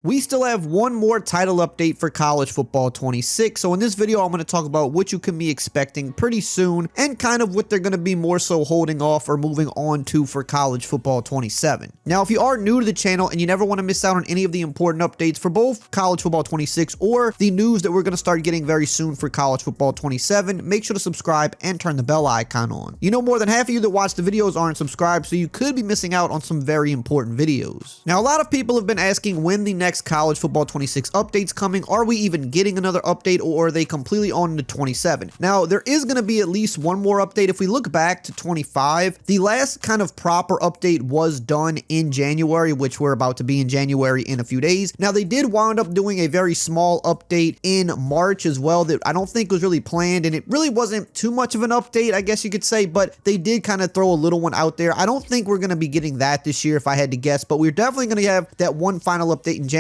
We still have one more title update for College Football 26, so in this video I'm going to talk about what you can be expecting pretty soon and kind of what they're going to be more so holding off or moving on to for College Football 27. Now, if you are new to the channel and you never want to miss out on any of the important updates for both College Football 26 or the news that we're going to start getting very soon for College Football 27, make sure to subscribe and turn the bell icon on. You know, more than half of you that watch the videos aren't subscribed, so you could be missing out on some very important videos. Now, a lot of people have been asking when the next College Football 26 updates coming. Are we even getting another update, or are they completely on to 27? Now, there is going to be at least one more update. If we look back to 25, the last kind of proper update was done in January, which we're about to be in January in a few days. Now, they did wind up doing a very small update in March as well that I don't think was really planned, and it really wasn't too much of an update, I guess you could say, but they did kind of throw a little one out there. I don't think we're going to be getting that this year if I had to guess, but we're definitely going to have that one final update in January,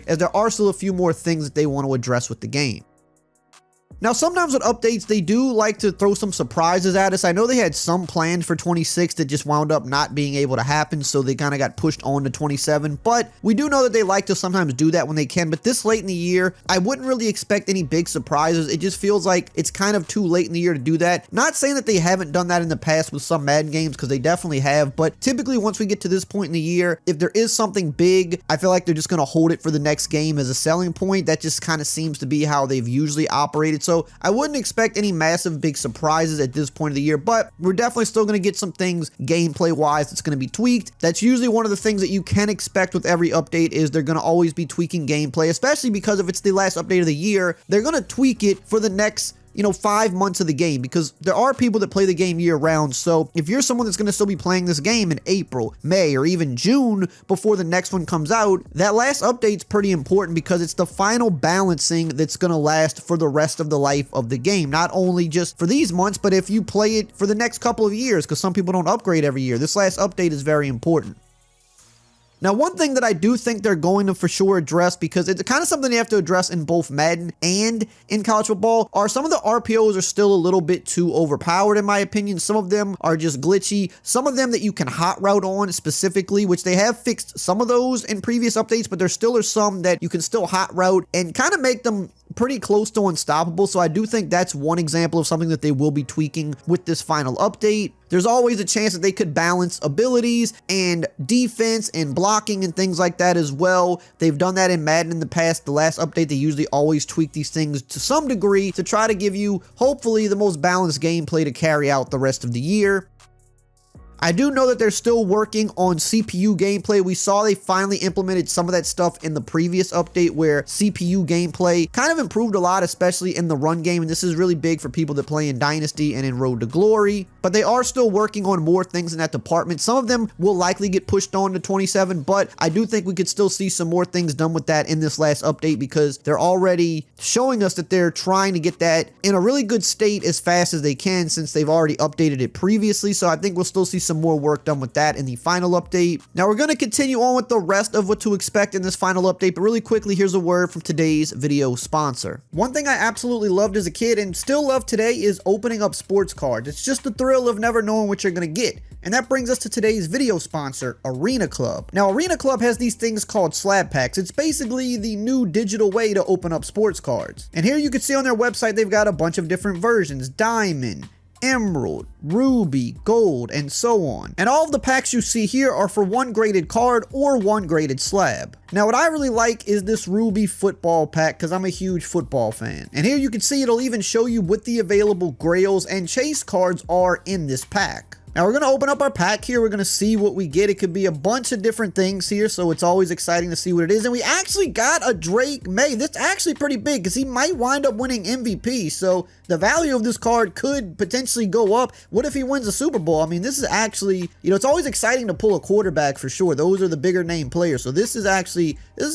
as there are still a few more things that they want to address with the game. Now, sometimes with updates, they do like to throw some surprises at us. I know they had some planned for 26 that just wound up not being able to happen, so they kind of got pushed on to 27, but we do know that they like to sometimes do that when they can. But this late in the year, I wouldn't really expect any big surprises. It just feels like it's kind of too late in the year to do that. Not saying that they haven't done that in the past with some Madden games, because they definitely have, but typically once we get to this point in the year, if there is something big, I feel like they're just going to hold it for the next game as a selling point. That just kind of seems to be how they've usually operated. So I wouldn't expect any massive big surprises at this point of the year, but we're definitely still going to get some things gameplay wise that's going to be tweaked. That's usually one of the things that you can expect with every update, is they're going to always be tweaking gameplay, especially because if it's the last update of the year, they're going to tweak it for the next 5 months of the game, because there are people that play the game year round. So if you're someone that's going to still be playing this game in April, May, or even June before the next one comes out, that last update's pretty important, because it's the final balancing that's going to last for the rest of the life of the game. Not only just for these months, but if you play it for the next couple of years, because some people don't upgrade every year. This last update is very important. Now, one thing that I do think they're going to for sure address, because it's kind of something they have to address in both Madden and in college football, are some of the RPOs are still a little bit too overpowered in my opinion. Some of them are just glitchy. Some of them that you can hot route on specifically, which they have fixed some of those in previous updates, but there still are some that you can still hot route and kind of make them pretty close to unstoppable. So I do think that's one example of something that they will be tweaking with this final update. There's always a chance that they could balance abilities and defense and blocking and things like that as well. They've done that in Madden in the past. The last update, they usually always tweak these things to some degree to try to give you, hopefully, the most balanced gameplay to carry out the rest of the year. I do know that they're still working on CPU gameplay. We saw they finally implemented some of that stuff in the previous update, where CPU gameplay kind of improved a lot, especially in the run game. And this is really big for people that play in Dynasty and in Road to Glory. But they are still working on more things in that department. Some of them will likely get pushed on to 27, but I do think we could still see some more things done with that in this last update, because they're already showing us that they're trying to get that in a really good state as fast as they can, since they've already updated it previously. So I think we'll still see some more work done with that in the final update. Now, we're going to continue on with the rest of what to expect in this final update, but really quickly, here's a word from today's video sponsor. One thing I absolutely loved as a kid and still love today is opening up sports cards. It's just the thrill of never knowing what you're going to get. And that brings us to today's video sponsor, Arena Club. Now, Arena Club has these things called slab packs. It's basically the new digital way to open up sports cards. And here you can see on their website, they've got a bunch of different versions: Diamond, Emerald, Ruby, Gold, and so on. And all of the packs you see here are for one graded card or one graded slab. Now, what I really like is this Ruby football pack, because I'm a huge football fan. And here you can see it'll even show you what the available Grails and Chase cards are in this pack. Now, we're going to open up our pack here. We're going to see what we get. It could be a bunch of different things here, so it's always exciting to see what it is. And we actually got a Drake May. This is actually pretty big, because he might wind up winning MVP, so the value of this card could potentially go up. What if he wins the Super Bowl? I mean, this is actually, it's always exciting to pull a quarterback for sure. Those are the bigger name players, so this is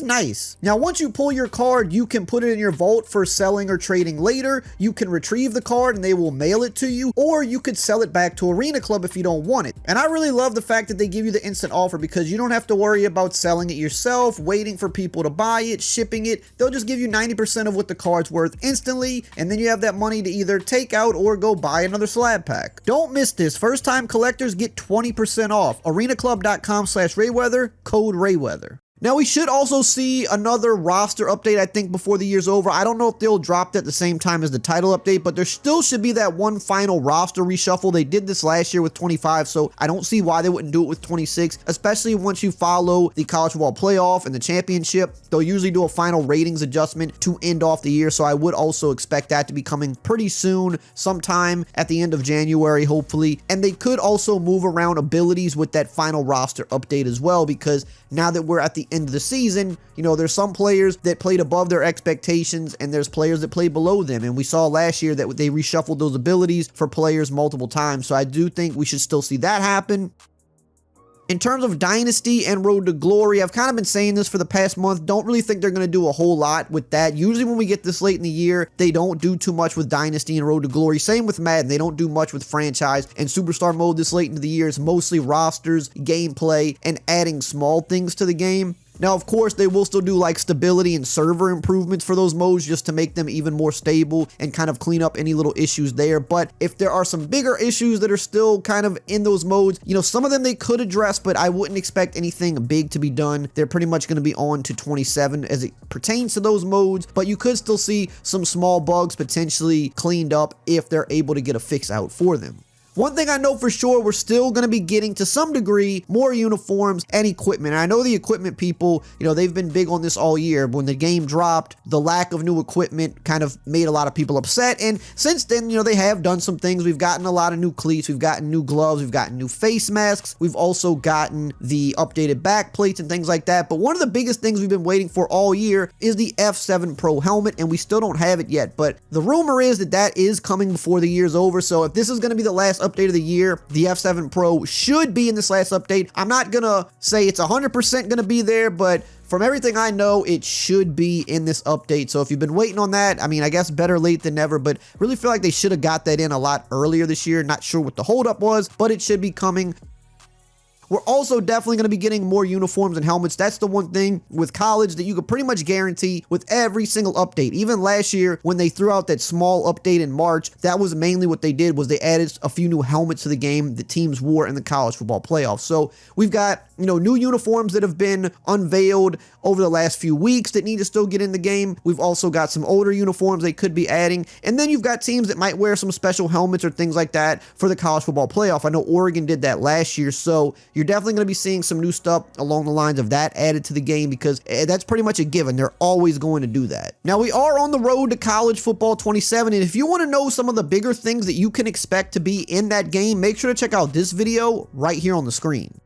nice. Now, once you pull your card, you can put it in your vault for selling or trading later. You can retrieve the card and they will mail it to you, or you could sell it back to Arena Club if you don't want it. And I really love the fact that they give you the instant offer, because you don't have to worry about selling it yourself, waiting for people to buy it, shipping it. They'll just give you 90% of what the card's worth instantly, and then you have that money to either take out or go buy another slab pack. Don't miss this. First time collectors get 20% off. arenaclub.com/Rayweather, code Rayweather. Now, we should also see another roster update, I think, before the year's over. I don't know if they'll drop it at the same time as the title update, but there still should be that one final roster reshuffle. They did this last year with 25, so I don't see why they wouldn't do it with 26, especially once you follow the college football playoff and the championship. They'll usually do a final ratings adjustment to end off the year, so I would also expect that to be coming pretty soon, sometime at the end of January, hopefully. And they could also move around abilities with that final roster update as well, because now that we're at the end of the season, you know, there's some players that played above their expectations and there's players that played below them. And we saw last year that they reshuffled those abilities for players multiple times. So I do think we should still see that happen. In terms of Dynasty and Road to Glory, I've kind of been saying this for the past month. Don't really think they're going to do a whole lot with that. Usually when we get this late in the year, they don't do too much with Dynasty and Road to Glory. Same with Madden. They don't do much with Franchise and Superstar Mode this late into the year. It's mostly rosters, gameplay, and adding small things to the game. Now, of course, they will still do like stability and server improvements for those modes just to make them even more stable and kind of clean up any little issues there. But if there are some bigger issues that are still kind of in those modes, you know, some of them they could address, but I wouldn't expect anything big to be done. They're pretty much going to be on to 27 as it pertains to those modes, but you could still see some small bugs potentially cleaned up if they're able to get a fix out for them. One thing I know for sure, we're still going to be getting, to some degree, more uniforms and equipment. And I know the equipment people, you know, they've been big on this all year. When the game dropped, the lack of new equipment kind of made a lot of people upset. And since then, you know, they have done some things. We've gotten a lot of new cleats. We've gotten new gloves. We've gotten new face masks. We've also gotten the updated back plates and things like that. But one of the biggest things we've been waiting for all year is the F7 Pro helmet, and we still don't have it yet. But the rumor is that that is coming before the year's over. So if this is going to be the last update of the year, the F7 Pro should be in this last update. I'm not gonna say it's 100% gonna be there, but from everything I know, it should be in this update. So if you've been waiting on that, I mean, I guess better late than never, but really feel like they should have got that in a lot earlier this year. Not sure what the holdup was, but it should be coming. We're also definitely going to be getting more uniforms and helmets. That's the one thing with college that you could pretty much guarantee with every single update. Even last year when they threw out that small update in March, that was mainly what they did, was they added a few new helmets to the game that teams wore in the college football playoffs. So we've got, you know, new uniforms that have been unveiled over the last few weeks that need to still get in the game. We've also got some older uniforms they could be adding. And then you've got teams that might wear some special helmets or things like that for the college football playoff. I know Oregon did that last year, so you're definitely going to be seeing some new stuff along the lines of that added to the game, because that's pretty much a given. They're always going to do that. Now, we are on the road to college football 27, and if you want to know some of the bigger things that you can expect to be in that game, make sure to check out this video right here on the screen.